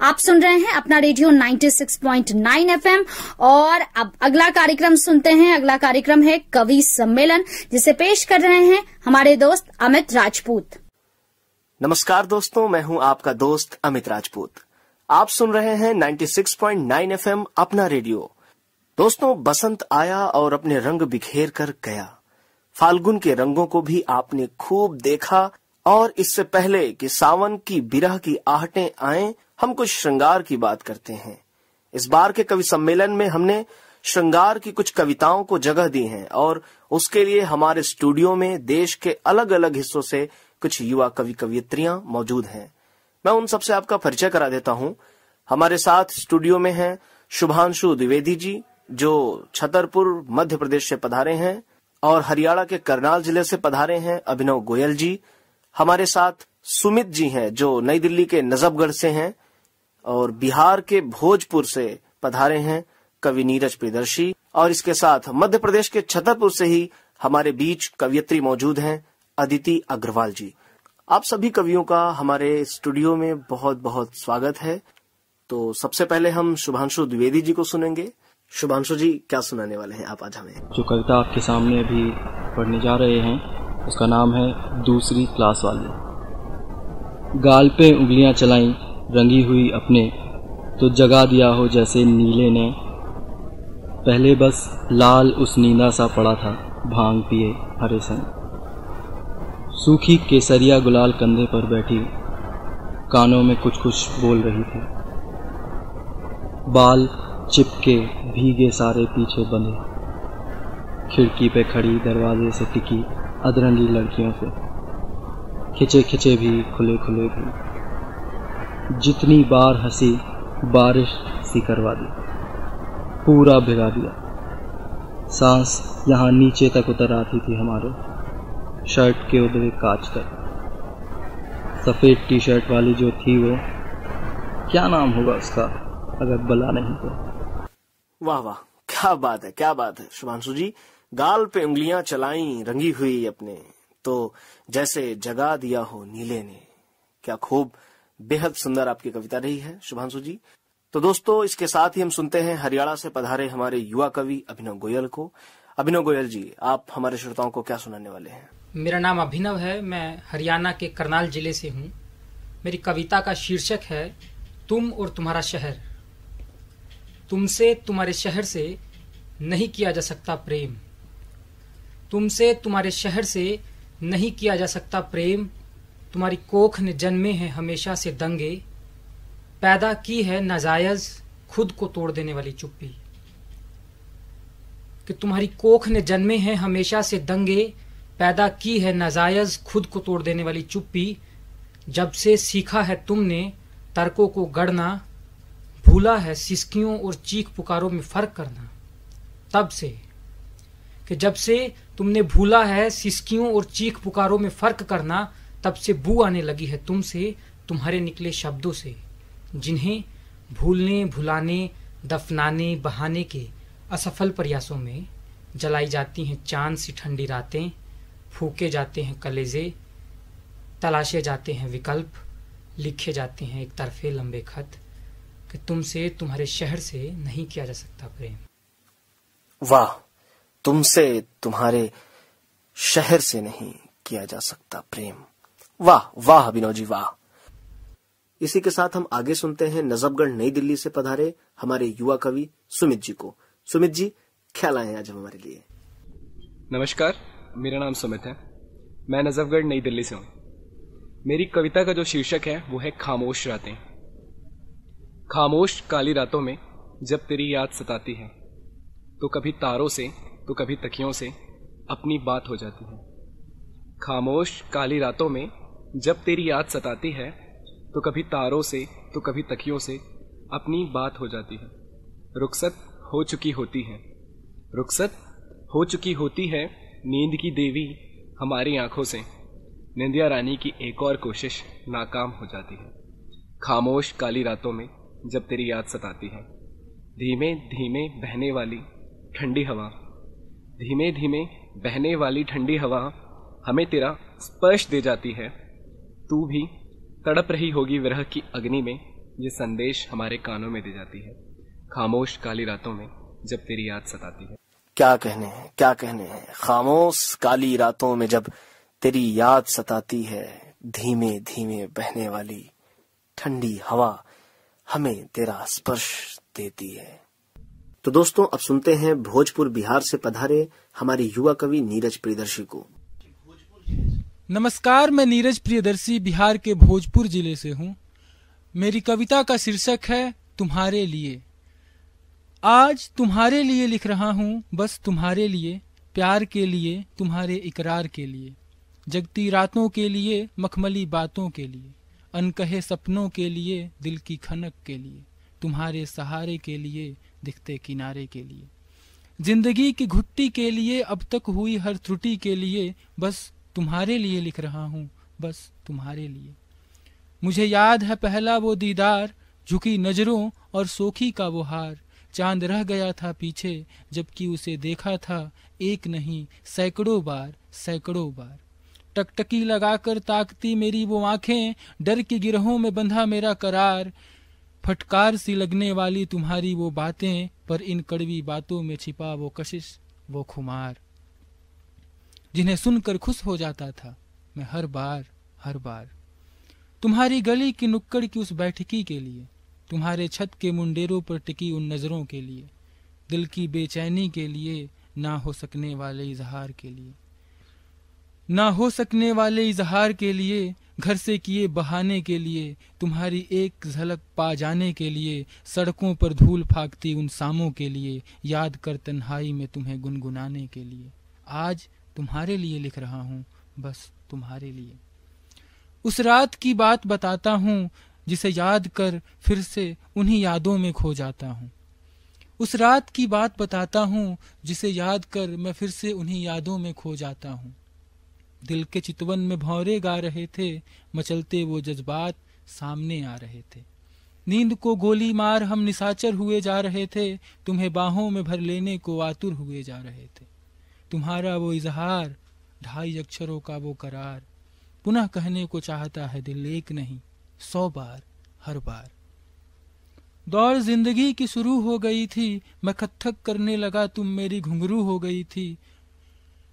आप सुन रहे हैं अपना रेडियो 96.9 एफएम और अब अगला कार्यक्रम सुनते हैं। अगला कार्यक्रम है कवि सम्मेलन, जिसे पेश कर रहे हैं हमारे दोस्त अमित राजपूत। नमस्कार दोस्तों, मैं हूं आपका दोस्त अमित राजपूत। आप सुन रहे हैं 96.9 एफएम अपना रेडियो। दोस्तों, बसंत आया और अपने रंग बिखेर कर गया। फाल्गुन के रंगों को भी आपने खूब देखा और इससे पहले कि सावन की बिरह की आहटें आएं, हम कुछ श्रृंगार की बात करते हैं। इस बार के कवि सम्मेलन में हमने श्रृंगार की कुछ कविताओं को जगह दी है और उसके लिए हमारे स्टूडियो में देश के अलग अलग हिस्सों से कुछ युवा कवि कवियत्रियां मौजूद हैं। मैं उन सबसे आपका परिचय करा देता हूं। हमारे साथ स्टूडियो में हैं शुभांशु द्विवेदी जी, जो छतरपुर मध्य प्रदेश से पधारे हैं, और हरियाणा के करनाल जिले से पधारे हैं अभिनव गोयल जी। हमारे साथ सुमित जी हैं, जो नई दिल्ली के नजफगढ़ से हैं, और बिहार के भोजपुर से पधारे हैं कवि नीरज प्रियदर्शी, और इसके साथ मध्य प्रदेश के छतरपुर से ही हमारे बीच कवियत्री मौजूद हैं अदिति अग्रवाल जी। आप सभी कवियों का हमारे स्टूडियो में बहुत बहुत स्वागत है। तो सबसे पहले हम शुभांशु द्विवेदी जी को सुनेंगे। शुभांशु जी, क्या सुनाने वाले हैं आप आज हमें? जो कविता आपके सामने अभी पढ़ने जा रहे हैं उसका नाम है दूसरी क्लास वाले। गाल पे उंगलियां चलाई रंगी हुई अपने, तो जगा दिया हो जैसे नीले ने। पहले बस लाल उस नींदा सा पड़ा था, भांग पिए हरे संग। सूखी केसरिया गुलाल कंधे पर बैठी, कानों में कुछ कुछ बोल रही थी। बाल चिपके भीगे सारे पीछे बंधे, खिड़की पे खड़ी दरवाजे से टिकी अधरंगी लड़कियों से, खिंचे खिंचे भी खुले खुले भी। जितनी बार हंसी बारिश सी करवा दी, पूरा भिगा दिया। सांस यहाँ नीचे तक उतर आती थी हमारे, शर्ट के उधरे कांच तक। सफेद टी शर्ट वाली जो थी वो, क्या नाम होगा उसका अगर बला नहीं तो। वाह वाह, क्या बात है, क्या बात है शुभांशु जी। गाल पे उंगलियां चलाई रंगी हुई अपने, तो जैसे जगा दिया हो नीले ने। क्या खूब, बेहद सुंदर आपकी कविता रही है शुभांशु जी। तो दोस्तों, इसके साथ ही हम सुनते हैं हरियाणा से पधारे हमारे युवा कवि अभिनव गोयल को। अभिनव गोयल जी, आप हमारे श्रोताओं को क्या सुनाने वाले हैं? मेरा नाम अभिनव है, मैं हरियाणा के करनाल जिले से हूँ। मेरी कविता का शीर्षक है तुम और तुम्हारा शहर। तुमसे तुम्हारे शहर से नहीं किया जा सकता प्रेम, तुमसे तुम्हारे शहर से नहीं किया जा सकता प्रेम। तुम्हारी कोख ने जन्मे हैं हमेशा से दंगे, पैदा की है नाजायज खुद को तोड़ देने वाली चुप्पी। कि तुम्हारी कोख ने जन्मे हैं हमेशा से दंगे, पैदा की है नाजायज खुद को तोड़ देने वाली चुप्पी। जब से सीखा है तुमने तर्कों को गढ़ना, भूला है सिसकियों और चीख पुकारों में फर्क करना। तब से कि जब से तुमने भूला है सिसकियों और चीख पुकारों में फर्क करना, तब से बू आने लगी है तुमसे, तुम्हारे निकले शब्दों से, जिन्हें भूलने भुलाने दफनाने बहाने के असफल प्रयासों में जलाई जाती हैं चांद सी ठंडी रातें, फूके जाते हैं कलेजे, तलाशे जाते हैं विकल्प, लिखे जाते हैं एक तरफे लंबे खत, कि तुमसे तुम्हारे शहर से नहीं किया जा सकता प्रेम। वाह, तुमसे तुम्हारे शहर से नहीं किया जा सकता प्रेम। वाह वाह अभिनव जी, वाह। इसी के साथ हम आगे सुनते हैं नजफगढ़ नई दिल्ली से पधारे हमारे युवा कवि सुमित जी को। सुमित जी, क्या लाए हैं आज हम हमारे लिए? नमस्कार, मेरा नाम सुमित है, मैं नजफगढ़ नई दिल्ली से हूँ। मेरी कविता का जो शीर्षक है वो है खामोश रातें। खामोश काली रातों में जब तेरी याद सताती है, तो कभी तारों से तो कभी तकियों से अपनी बात हो जाती है। खामोश काली रातों में जब तेरी याद सताती है, तो कभी तारों से तो कभी तकियों से अपनी बात हो जाती है। रुखसत हो चुकी होती है, रुखसत हो चुकी होती है नींद की देवी हमारी आंखों से, निंदिया रानी की एक और कोशिश नाकाम हो जाती है। खामोश काली रातों में जब तेरी याद सताती है, धीमे धीमे बहने वाली ठंडी हवा, धीमे धीमे बहने वाली ठंडी हवा हमें तेरा स्पर्श दे जाती है। तू भी तड़प रही होगी विरह की अग्नि में, ये संदेश हमारे कानों में दे जाती है, खामोश काली रातों में जब तेरी याद सताती है। क्या कहने हैं, क्या कहने हैं। खामोश काली रातों में जब तेरी याद सताती है, धीमे धीमे बहने वाली ठंडी हवा हमें तेरा स्पर्श देती है। तो दोस्तों, अब सुनते हैं भोजपुर बिहार से पधारे हमारे युवा कवि नीरज प्रियदर्शी को। नमस्कार, मैं नीरज प्रियदर्शी बिहार के भोजपुर जिले से हूँ। मेरी कविता का शीर्षक है तुम्हारे लिए। आज तुम्हारे लिए लिख रहा हूँ, बस तुम्हारे लिए, प्यार के लिए, तुम्हारे इकरार के लिए, जगती रातों के लिए, मखमली बातों के लिए, अनकहे सपनों के लिए, दिल की खनक के लिए, तुम्हारे सहारे के लिए, दिखते किनारे के लिए, जिंदगी की घुट्टी के लिए, अब तक हुई हर त्रुटि के लिए, बस तुम्हारे लिए लिख रहा हूँ, बस तुम्हारे लिए। मुझे याद है पहला वो दीदार, झुकी नजरों और सोखी का वो हार, चांद रह गया था पीछे जबकि उसे देखा था एक नहीं सैकड़ों बार, सैकड़ों बार। टकटकी लगाकर ताकती मेरी वो आंखें, डर की गिरहों में बंधा मेरा करार, फटकार सी लगने वाली तुम्हारी वो बातें, पर इन कड़वी बातों में छिपा वो कशिश, वो खुमार, जिन्हें सुनकर खुश हो जाता था मैं हर बार, हर बार। तुम्हारी गली की नुक्कड़ की उस बैठकी के लिए, तुम्हारे छत के मुंडेरों पर टिकी उन नजरों के लिए, दिल की बेचैनी के लिए, ना हो सकने वाले इजहार के लिए, ना हो सकने वाले इजहार के लिए, घर से किए बहाने के लिए, तुम्हारी एक झलक पा जाने के लिए, सड़कों पर धूल फाकती उन शामों के लिए, याद कर तन्हाई में तुम्हें गुनगुनाने के लिए। आज तुम्हारे लिए लिख रहा हूँ, बस तुम्हारे लिए। उस रात की बात बताता हूँ जिसे याद कर फिर से उन्हीं यादों में खो जाता हूँ। उस रात की बात बताता हूँ जिसे याद कर मैं फिर से उन्हीं यादों में खो जाता हूँ। दिल के चितवन में भौरे गा रहे थे, मचलते वो जज्बात सामने आ रहे थे। नींद को गोली मार हम निशाचर हुए जा रहे थे, तुम्हें बाहों में भर लेने को आतुर हुए जा रहे थे। तुम्हारा वो इजहार, 2.5 अक्षरों का वो करार, पुनः कहने को चाहता है दिल एक नहीं 100 बार, हर बार। दौड़ जिंदगी की शुरू हो गई थी, मैं कत्थक करने लगा तुम मेरी घुंघरू हो गई थी।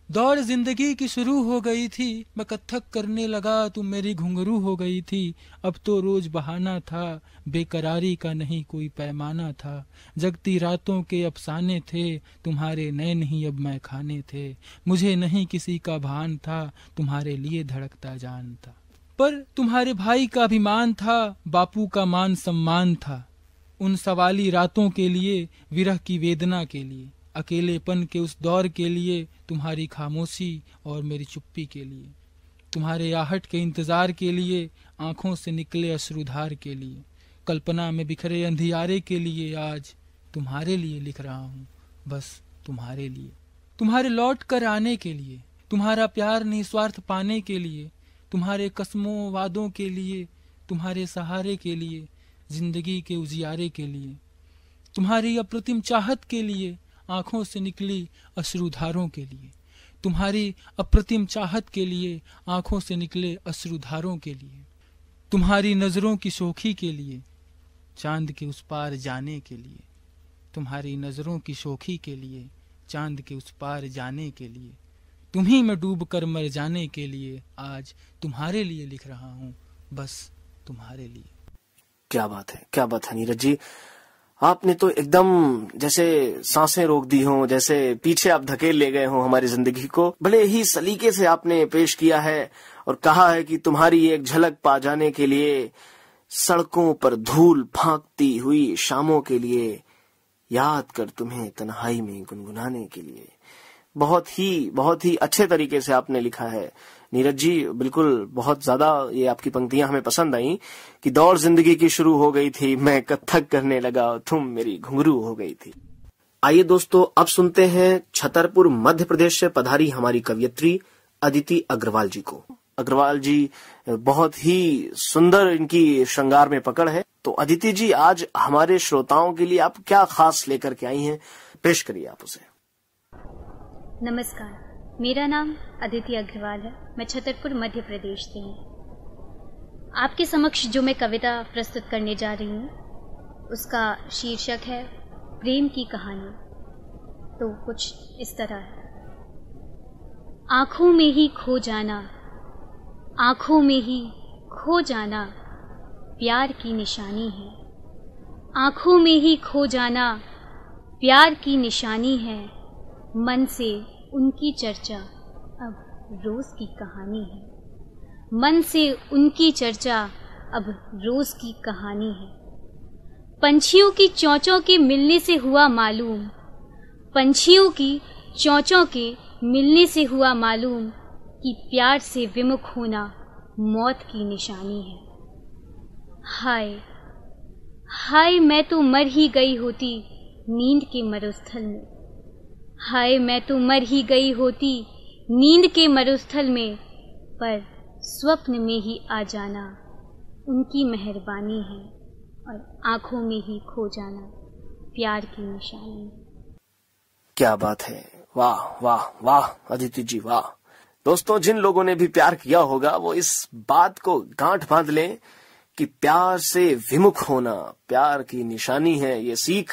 दौड़ जिंदगी की शुरू हो गई थी, मैं कत्थक करने लगा तुम मेरी घुंघरू हो गई थी। अब तो रोज बहाना था, बेकरारी का नहीं कोई पैमाना था। जगती रातों के अफसाने थे, तुम्हारे नए नहीं अब मैं खाने थे। मुझे नहीं किसी का भान था, तुम्हारे लिए धड़कता जान था। पर तुम्हारे भाई का अभिमान था, बापू का मान सम्मान था। उन सवाली रातों के लिए, विरह की वेदना के लिए, अकेलेपन के उस दौर के लिए, तुम्हारी खामोशी और मेरी चुप्पी के लिए, तुम्हारे आहट के इंतजार के लिए, आंखों से निकले अश्रुधार के लिए, कल्पना में बिखरे अंधियारे के लिए, आज तुम्हारे लिए लिख रहा हूँ, बस तुम्हारे लिए। तुम्हारे लौट कर आने के लिए, तुम्हारा प्यार निस्वार्थ पाने के लिए, तुम्हारे कस्मों वादों के लिए, तुम्हारे सहारे के लिए, जिंदगी के उजियारे के लिए, तुम्हारी अप्रतिम चाहत के लिए, आंखों से निकली अश्रुधारों के लिए, तुम्हारी अप्रतिम चाहत के लिए, आंखों से निकले अश्रुधारों के लिए, तुम्हारी नजरों की शोखी के लिए, चांद के उस पार जाने के लिए, तुम्हारी नजरों की शोखी के लिए, चांद के उस पार जाने के लिए, तुम्ही में डूब कर मर जाने के लिए, आज तुम्हारे लिए लिख रहा हूँ, बस तुम्हारे लिए। क्या बात है, क्या बात है नीरज जी। आपने तो एकदम जैसे सांसें रोक दी हों, जैसे पीछे आप धकेल ले गए हों हमारी जिंदगी को। बड़े ही सलीके से आपने पेश किया है और कहा है कि तुम्हारी एक झलक पा जाने के लिए, सड़कों पर धूल फांकती हुई शामों के लिए, याद कर तुम्हें तन्हाई में गुनगुनाने के लिए। बहुत ही अच्छे तरीके से आपने लिखा है नीरज जी। बिल्कुल बहुत ज्यादा ये आपकी पंक्तियां हमें पसंद आई कि दौड़ जिंदगी की शुरू हो गई थी, मैं कत्थक करने लगा तुम मेरी घुंघरू हो गई थी। आइए दोस्तों, अब सुनते हैं छतरपुर मध्य प्रदेश से पधारी हमारी कवयित्री अदिति अग्रवाल जी को। अग्रवाल जी बहुत ही सुंदर इनकी श्रृंगार में पकड़ है। तो अदिति जी, आज हमारे श्रोताओं के लिए आप क्या खास लेकर के आई हैं, पेश करिए आप उसे। नमस्कार, मेरा नाम अदिति अग्रवाल है। मैं छतरपुर मध्य प्रदेश से हूँ। आपके समक्ष जो मैं कविता प्रस्तुत करने जा रही हूँ उसका शीर्षक है प्रेम की कहानी। तो कुछ इस तरह है। आँखों में ही खो जाना, आँखों में ही खो जाना प्यार की निशानी है। आँखों में ही खो जाना प्यार की निशानी है। मन से उनकी चर्चा अब रोज की कहानी है। मन से उनकी चर्चा अब रोज की कहानी है। पंछियों की चोंचों के मिलने से हुआ मालूम, पंछियों की चोंचों के मिलने से हुआ मालूम कि प्यार से विमुख होना मौत की निशानी है। हाय हाय मैं तो मर ही गई होती नींद के मरुस्थल में। हाय मैं तो मर ही गई होती नींद के मरुस्थल में, पर स्वप्न में ही आ जाना उनकी मेहरबानी है और आंखों में ही खो जाना प्यार की निशानी है। क्या बात है, वाह वाह वाह अदिति जी वाह। दोस्तों, जिन लोगों ने भी प्यार किया होगा वो इस बात को गांठ बांध लें कि प्यार से विमुख होना प्यार की निशानी है। ये सीख,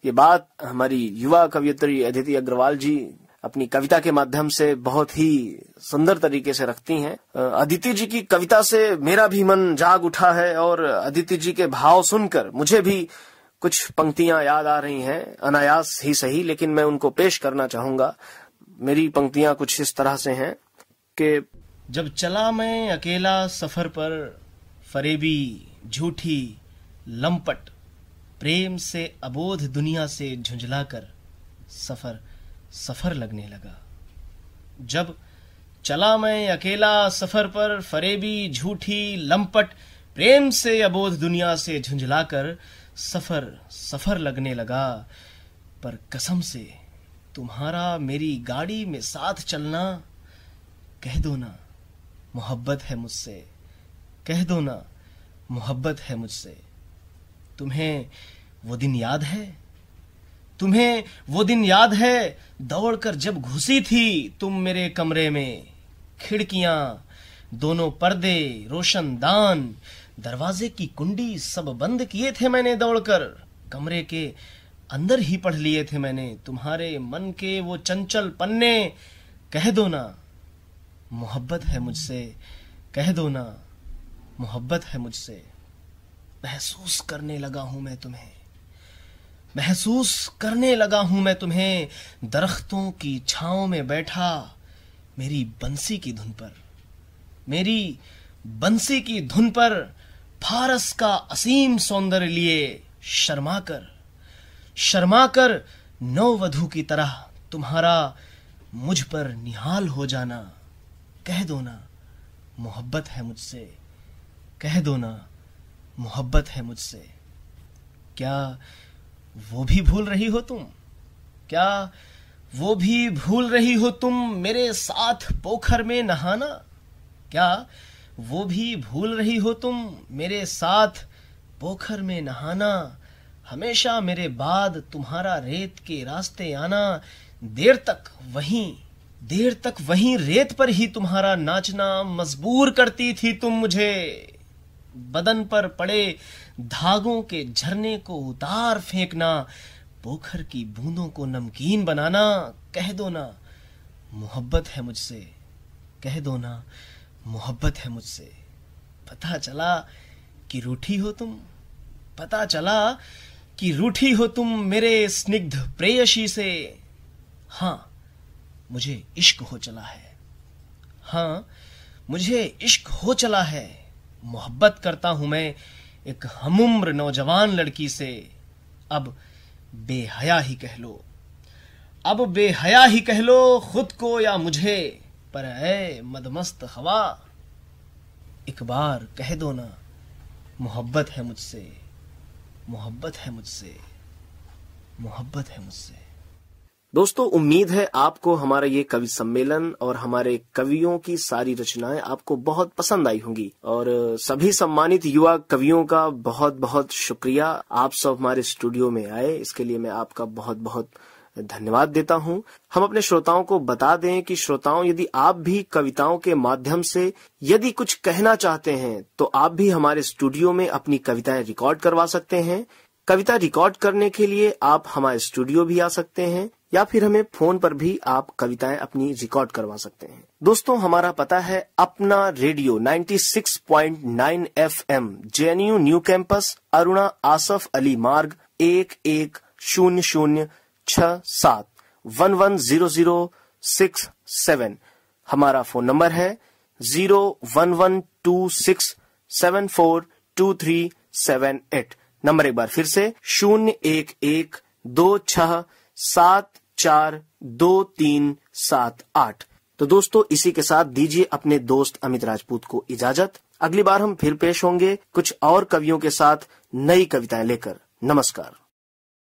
ये बात हमारी युवा कवयित्री अदिति अग्रवाल जी अपनी कविता के माध्यम से बहुत ही सुंदर तरीके से रखती हैं। अदिति जी की कविता से मेरा भी मन जाग उठा है और अदिति जी के भाव सुनकर मुझे भी कुछ पंक्तियां याद आ रही हैं, अनायास ही सही, लेकिन मैं उनको पेश करना चाहूंगा। मेरी पंक्तियां कुछ इस तरह से हैं कि जब चला मैं अकेला सफर पर, फरेबी झूठी लंपट प्रेम से अबोध दुनिया से झुंझलाकर सफर सफर लगने लगा। जब चला मैं अकेला सफर पर, फरेबी झूठी लंपट प्रेम से अबोध दुनिया से झुंझलाकर सफर सफर लगने लगा। पर कसम से तुम्हारा मेरी गाड़ी में साथ चलना, कह दो ना मोहब्बत है मुझसे, कह दो ना मोहब्बत है मुझसे। तुम्हें वो दिन याद है, तुम्हें वो दिन याद है, दौड़कर जब घुसी थी तुम मेरे कमरे में। खिड़कियां, दोनों पर्दे, रोशनदान, दरवाजे की कुंडी सब बंद किए थे मैंने दौड़कर। कमरे के अंदर ही पढ़ लिए थे मैंने तुम्हारे मन के वो चंचल पन्ने। कह दो ना मोहब्बत है मुझसे, कह दो ना मोहब्बत है मुझसे। महसूस करने लगा हूं मैं तुम्हें, महसूस करने लगा हूं मैं तुम्हें, दरख्तों की छांव में बैठा मेरी बंसी की धुन पर, मेरी बंसी की धुन पर फारस का असीम सौंदर्य लिए शर्माकर शर्माकर नववधू की तरह तुम्हारा मुझ पर निहाल हो जाना। कह दो ना मोहब्बत है मुझसे, कह दो ना मोहब्बत है मुझसे। क्या वो भी भूल रही हो तुम, क्या वो भी भूल रही हो तुम मेरे साथ पोखर में नहाना? क्या वो भी भूल रही हो तुम मेरे साथ पोखर में नहाना? हमेशा मेरे बाद तुम्हारा रेत के रास्ते आना, देर तक वहीं रेत पर ही तुम्हारा नाचना मजबूर करती थी तुम मुझे। बदन पर पड़े धागों के झरने को उतार फेंकना, पोखर की बूंदों को नमकीन बनाना। कह दो ना मोहब्बत है मुझसे, कह दो ना मोहब्बत है मुझसे। पता चला कि रूठी हो तुम, पता चला कि रूठी हो तुम मेरे स्निग्ध प्रेयसी से। हाँ मुझे इश्क हो चला है, हाँ मुझे इश्क हो चला है। मोहब्बत करता हूं मैं एक हमुम्र नौजवान लड़की से। अब बेहया ही कह लो, अब बेहया ही कह लो खुद को या मुझे, पर ऐ मदमस्त हवा एक बार कह दो ना मोहब्बत है मुझसे, मोहब्बत है मुझसे, मोहब्बत है मुझसे। दोस्तों, उम्मीद है आपको हमारा ये कवि सम्मेलन और हमारे कवियों की सारी रचनाएं आपको बहुत पसंद आई होंगी। और सभी सम्मानित युवा कवियों का बहुत बहुत शुक्रिया, आप सब हमारे स्टूडियो में आए, इसके लिए मैं आपका बहुत बहुत धन्यवाद देता हूं। हम अपने श्रोताओं को बता दें कि श्रोताओं, यदि आप भी कविताओं के माध्यम से यदि कुछ कहना चाहते हैं तो आप भी हमारे स्टूडियो में अपनी कविताएं रिकॉर्ड करवा सकते हैं। कविता रिकॉर्ड करने के लिए आप हमारे स्टूडियो भी आ सकते हैं या फिर हमें फोन पर भी आप कविताएं अपनी रिकॉर्ड करवा सकते हैं। दोस्तों, हमारा पता है अपना radio 96.9 FM, JNU new campus, Aruna Asaf Ali मार्ग, 110067 110067। हमारा फोन नंबर है 01126742378। नंबर एक बार फिर से 01126742378। तो दोस्तों, इसी के साथ दीजिए अपने दोस्त अमित राजपूत को इजाजत। अगली बार हम फिर पेश होंगे कुछ और कवियों के साथ नई कविताएं लेकर। नमस्कार।